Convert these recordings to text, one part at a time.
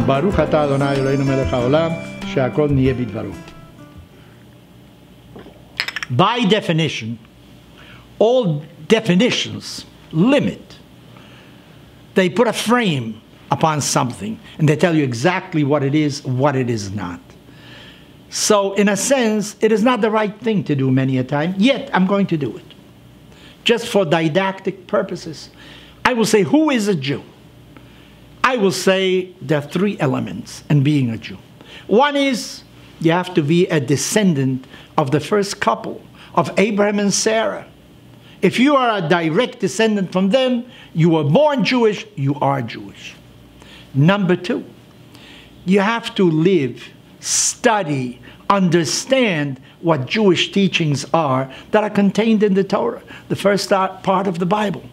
ברוך אתה אדוני אלוהינו מלך העולם, שהכל נהיה בדברו. By definition, all definitions limit. They put a frame upon something and they tell you exactly what it is not. So in a sense, it is not the right thing to do many a time, yet I'm going to do it. Just for didactic purposes. I will say, who is a Jew? I will say there are three elements in being a Jew. One is you have to be a descendant of the first couple, of Abraham and Sarah. If you are a direct descendant from them, you were born Jewish, you are Jewish. Number two, you have to live, study, understand what Jewish teachings are that are contained in the Torah, the first part of the Bible.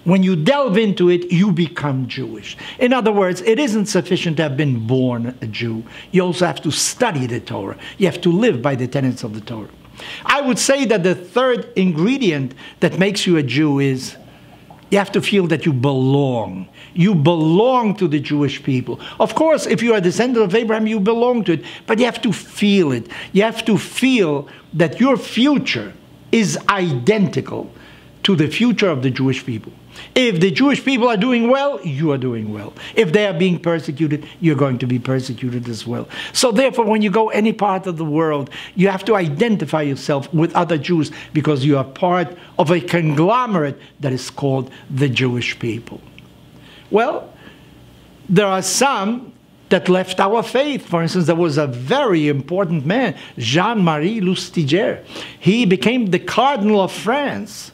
When you delve into it, you become Jewish. In other words, it isn't sufficient to have been born a Jew. You also have to study the Torah. You have to live by the tenets of the Torah. I would say that the third ingredient that makes you a Jew is you have to feel that you belong. You belong to the Jewish people. Of course, if you are a descendant of Abraham, you belong to it. But you have to feel it. You have to feel that your future is identical to the future of the Jewish people. If the Jewish people are doing well, you are doing well. If they are being persecuted, you're going to be persecuted as well. So therefore, when you go any part of the world, you have to identify yourself with other Jews because you are part of a conglomerate that is called the Jewish people. Well, there are some that left our faith. For instance, there was a very important man, Jean-Marie Lustiger. He became the Cardinal of France.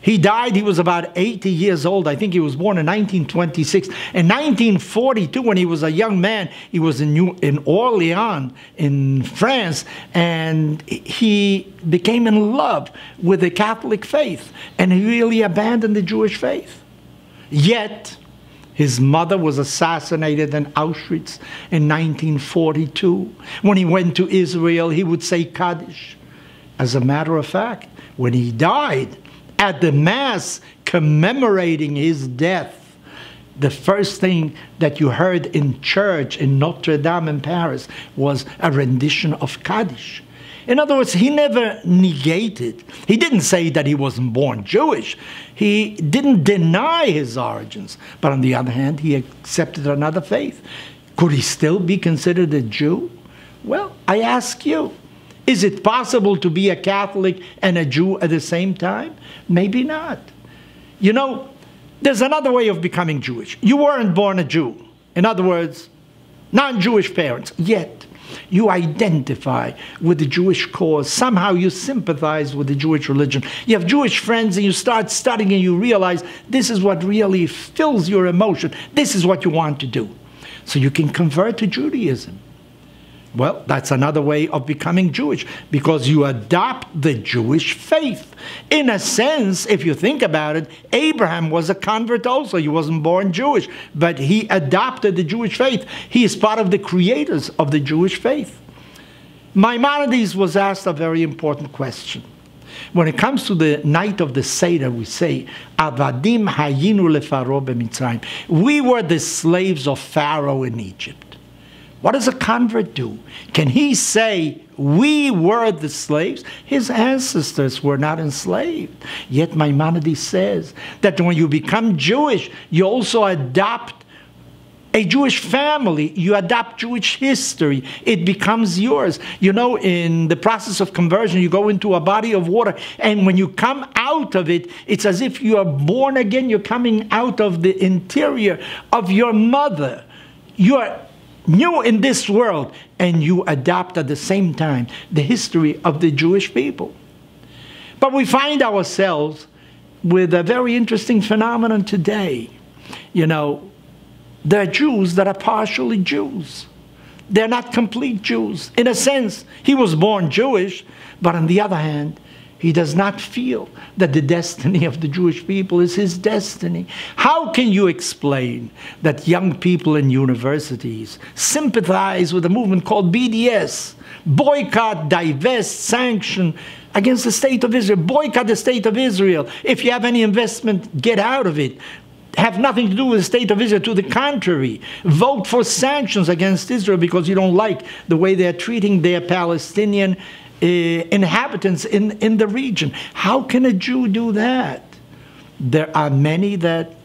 He died, he was about 80 years old. I think he was born in 1926. In 1942, when he was a young man, he was in Orleans, in France, and he became in love with the Catholic faith, and he really abandoned the Jewish faith. Yet, his mother was assassinated in Auschwitz in 1942. When he went to Israel, he would say Kaddish. As a matter of fact, when he died, at the Mass commemorating his death, the first thing that you heard in church in Notre Dame in Paris was a rendition of Kaddish. In other words, he never negated. He didn't say that he wasn't born Jewish. He didn't deny his origins. But on the other hand, he accepted another faith. Could he still be considered a Jew? Well, I ask you, is it possible to be a Catholic and a Jew at the same time? Maybe not. You know, there's another way of becoming Jewish. You weren't born a Jew. In other words, non-Jewish parents. Yet, you identify with the Jewish cause. Somehow you sympathize with the Jewish religion. You have Jewish friends and you start studying and you realize this is what really fills your emotion. This is what you want to do. So you can convert to Judaism. Well, that's another way of becoming Jewish, because you adopt the Jewish faith. In a sense, if you think about it, Abraham was a convert also. He wasn't born Jewish, but he adopted the Jewish faith. He is part of the creators of the Jewish faith. Maimonides was asked a very important question. When it comes to the night of the Seder, we say, Avadim hayinu lefaro b'Mitzrayim. We were the slaves of Pharaoh in Egypt. What does a convert do? Can he say, we were the slaves? His ancestors were not enslaved. Yet Maimonides says that when you become Jewish, you also adopt a Jewish family. You adopt Jewish history. It becomes yours. You know, in the process of conversion, you go into a body of water, and when you come out of it, it's as if you are born again. You're coming out of the interior of your mother. You are new in this world, and you adopt at the same time the history of the Jewish people. But we find ourselves with a very interesting phenomenon today. You know, there are Jews that are partially Jews. They're not complete Jews. In a sense, he was born Jewish, but on the other hand, he does not feel that the destiny of the Jewish people is his destiny. How can you explain that young people in universities sympathize with a movement called BDS? Boycott, divest, sanction against the state of Israel. Boycott the state of Israel. If you have any investment, get out of it. have nothing to do with the state of Israel. To the contrary, vote for sanctions against Israel because you don't like the way they're treating their Palestinian inhabitants in the region. How can a Jew do that? There are many that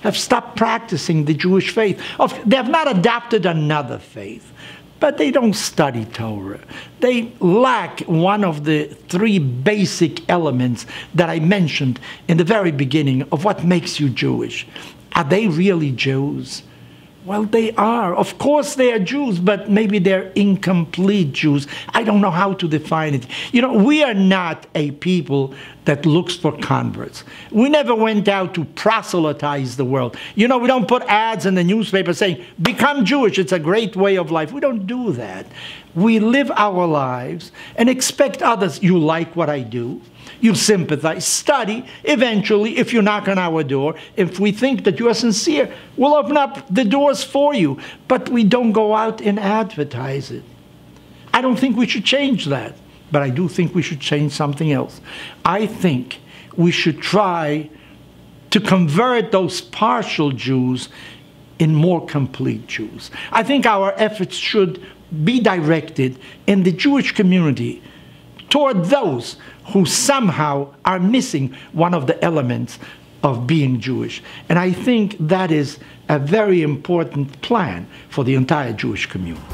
have stopped practicing the Jewish faith. They have not adopted another faith, but they don't study Torah. They lack one of the three basic elements that I mentioned in the very beginning of what makes you Jewish. Are they really Jews? Well, they are. Of course they are Jews, but maybe they're incomplete Jews. I don't know how to define it. You know, we are not a people that looks for converts. We never went out to proselytize the world. You know, we don't put ads in the newspaper saying, become Jewish, it's a great way of life. We don't do that. We live our lives and expect others, you like what I do, you sympathize, study. Eventually, if you knock on our door, if we think that you are sincere, we'll open up the doors for you. But we don't go out and advertise it. I don't think we should change that. But I do think we should change something else. I think we should try to convert those partial Jews in more complete Jews. I think our efforts should be directed in the Jewish community toward those who somehow are missing one of the elements of being Jewish. And I think that is a very important plan for the entire Jewish community.